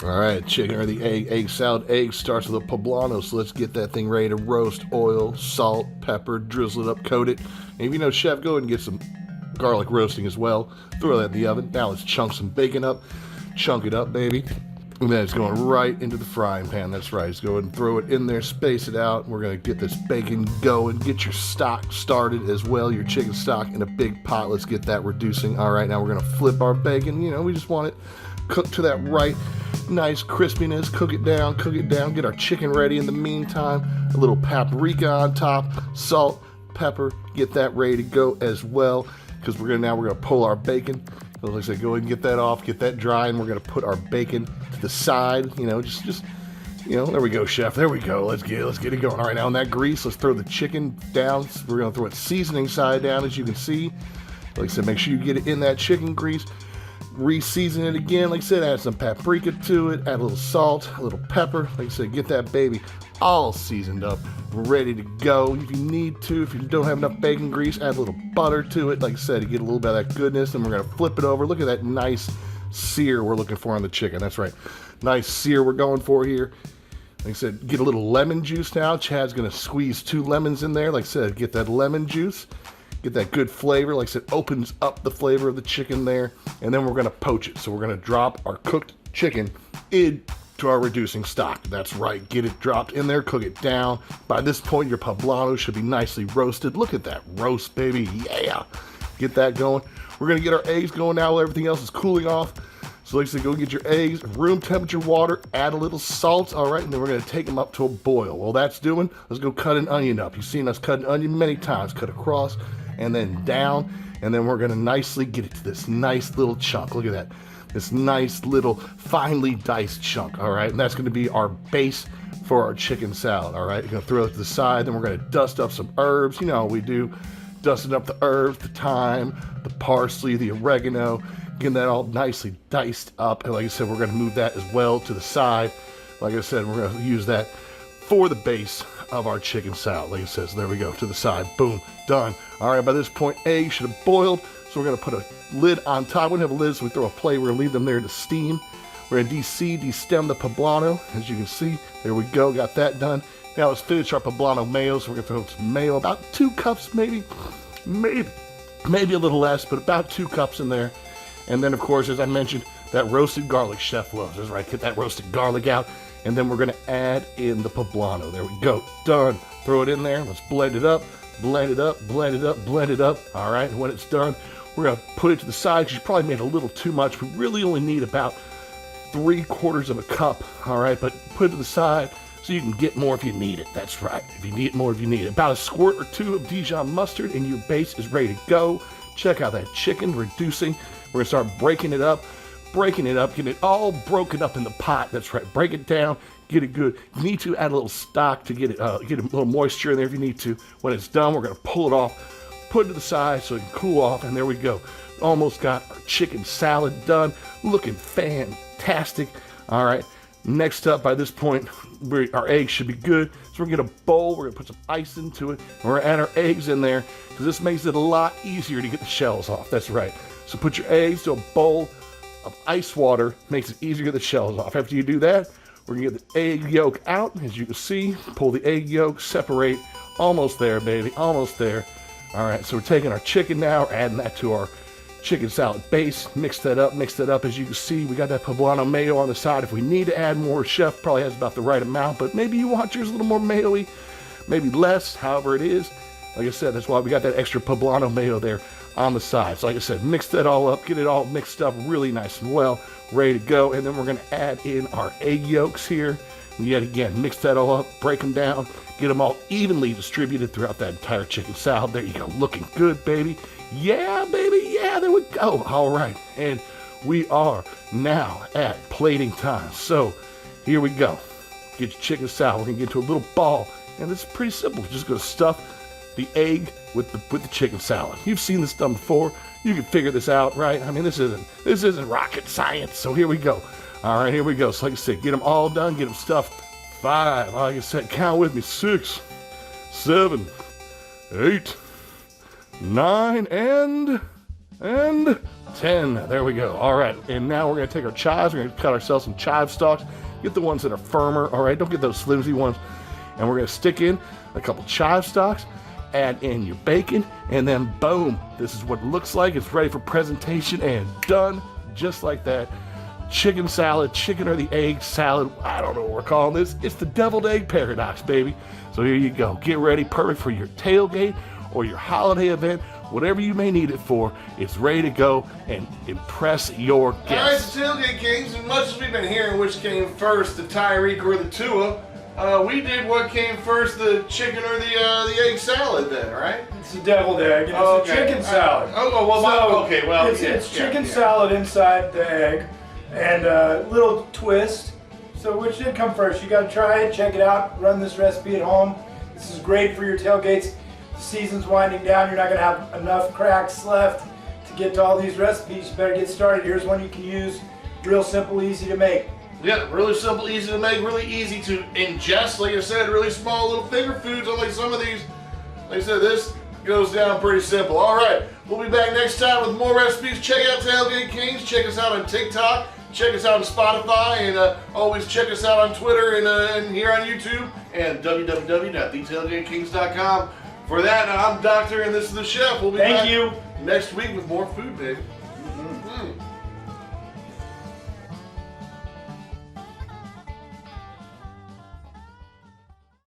All right, chicken or the egg salad. Egg starts with a poblano, so let's get that thing ready to roast. Oil, salt, pepper, drizzle it up, coat it. And if you know, chef, go ahead and get some garlic roasting as well. Throw that in the oven. Now let's chunk some bacon up. Chunk it up, baby. And then it's going right into the frying pan. That's right. Just go ahead and throw it in there, space it out. We're going to get this bacon going. Get your stock started as well, your chicken stock in a big pot. Let's get that reducing. All right, now we're going to flip our bacon. You know, we just want it cooked to that right nice crispiness. Cook it down, get our chicken ready in the meantime. A little paprika on top, salt, pepper, get that ready to go as well, because we're gonna pull our bacon. So like I said, go ahead and get that off, get that dry, and we're gonna put our bacon to the side. You know, just you know, there we go, chef. There we go. Let's get it going. All right, now in that grease, let's throw the chicken down. We're gonna throw it seasoning side down, as you can see. Like I said, make sure you get it in that chicken grease. Re-season it again. Like I said, add some paprika to it, add a little salt, a little pepper. Like I said, get that baby all seasoned up, ready to go. If you need to, if you don't have enough bacon grease, add a little butter to it. Like I said, you get a little bit of that goodness, and we're gonna flip it over. Look at that nice sear we're looking for on the chicken. That's right, nice sear we're going for here. Like I said, get a little lemon juice now. Chad's gonna squeeze 2 lemons in there. Like I said, get that lemon juice. Get that good flavor. Like I said, opens up the flavor of the chicken there. And then we're gonna poach it. So we're gonna drop our cooked chicken into our reducing stock. That's right, get it dropped in there, cook it down. By this point, your poblano should be nicely roasted. Look at that roast, baby, yeah. Get that going. We're gonna get our eggs going now while everything else is cooling off. So like I said, go get your eggs, room temperature water, add a little salt, all right, and then we're gonna take them up to a boil. While that's doing, let's go cut an onion up. You've seen us cut an onion many times, cut across, and then down, and then we're gonna nicely get it to this nice little chunk. Look at that, this nice little finely diced chunk, all right? And that's gonna be our base for our chicken salad, all right? You're gonna throw it to the side, then we're gonna dust up some herbs. You know how we do, dusting up the herbs, the thyme, the parsley, the oregano, getting that all nicely diced up. And like I said, we're gonna move that as well to the side. Like I said, we're gonna use that for the base of our chicken salad. Like it says, there we go, to the side, boom, done. All right, by this point, eggs should have boiled, so we're gonna put a lid on top. We don't have a lid, so we throw a plate. We're gonna leave them there to steam. We're gonna destem the poblano, as you can see. There we go, got that done. Now let's finish our poblano mayo. So we're gonna throw some mayo, about 2 cups, maybe a little less, but about 2 cups in there. And then, of course, as I mentioned, that roasted garlic chef loves. That's right, get that roasted garlic out. And then we're gonna add in the poblano. There we go, done. Throw it in there, let's blend it up, blend it up, blend it up, blend it up. All right, and when it's done, we're gonna put it to the side, because you probably made a little too much. We really only need about 3/4 of a cup, all right? But put it to the side so you can get more if you need it. That's right, if you need more, if you need it. About a squirt or 2 of Dijon mustard, and your base is ready to go. Check out that chicken reducing. We're gonna start breaking it up, getting it all broken up in the pot. That's right, break it down, get it good. You need to add a little stock to get a little moisture in there if you need to. When it's done, we're gonna pull it off, put it to the side so it can cool off, and there we go. Almost got our chicken salad done, looking fantastic. All right, next up, by this point, our eggs should be good. So we're gonna get a bowl, we're gonna put some ice into it, and we're gonna add our eggs in there, because this makes it a lot easier to get the shells off. That's right. So put your eggs to a bowl of ice water, makes it easier to get the shells off. After you do that, we're gonna get the egg yolk out. As you can see, pull the egg yolk, separate. Almost there, baby, almost there. All right, so we're taking our chicken now, we're adding that to our chicken salad base. Mix that up. As you can see, we got that poblano mayo on the side. If we need to add more, chef probably has about the right amount, but maybe you want yours a little more mayo-y, maybe less, however it is. Like I said, that's why we got that extra poblano mayo there on the side. So like I said, mix that all up, get it all mixed up really nice and well, ready to go. And then we're gonna add in our egg yolks here. And yet again, mix that all up, break them down, get them all evenly distributed throughout that entire chicken salad. There you go, looking good, baby. Yeah, baby, yeah, there we go. All right, and we are now at plating time. So here we go. Get your chicken salad, we're gonna get to a little ball. And it's pretty simple, just gonna stuff the egg with the chicken salad. You've seen this done before. You can figure this out, right? I mean, this isn't rocket science. So here we go. All right, here we go. So like I said, get them all done, get them stuffed. 5, like I said, count with me. 6, 7, 8, 9, and 10. There we go. All right. And now we're going to take our chives. We're going to cut ourselves some chive stalks. Get the ones that are firmer. All right. Don't get those flimsy ones. And we're going to stick in a couple chive stalks. Add in your bacon. And then boom. This is what it looks like. It's ready for presentation and done. Just like that. Chicken salad. Chicken or the egg salad. I don't know what we're calling this. It's the deviled egg paradox, baby. So here you go. Get ready. Perfect for your tailgate or your holiday event. Whatever you may need it for, it's ready to go and impress your guests. All right, Tailgate Kings, as much as we've been hearing which came first, the Tyreek or the Tua, we did what came first, the chicken or the egg salad then, right? It's a deviled egg, and it's a chicken salad. It's chicken salad inside the egg, and a little twist. So which did come first? You got to try it, check it out, run this recipe at home. This is great for your tailgates. The season's winding down. You're not going to have enough cracks left to get to all these recipes. You better get started. Here's one you can use. Real simple, easy to make. Yeah, really simple, easy to make, really easy to ingest. Like I said, really small little finger foods. Unlike some of these, like I said, this goes down pretty simple. All right, we'll be back next time with more recipes. Check out Tailgate Kings. Check us out on TikTok. Check us out on Spotify, and always check us out on Twitter and here on YouTube and www.thetailgatekings.com. For that, I'm Doctor, and this is the Chef. We'll be back Thank you. next week with more food, baby. Mm-hmm.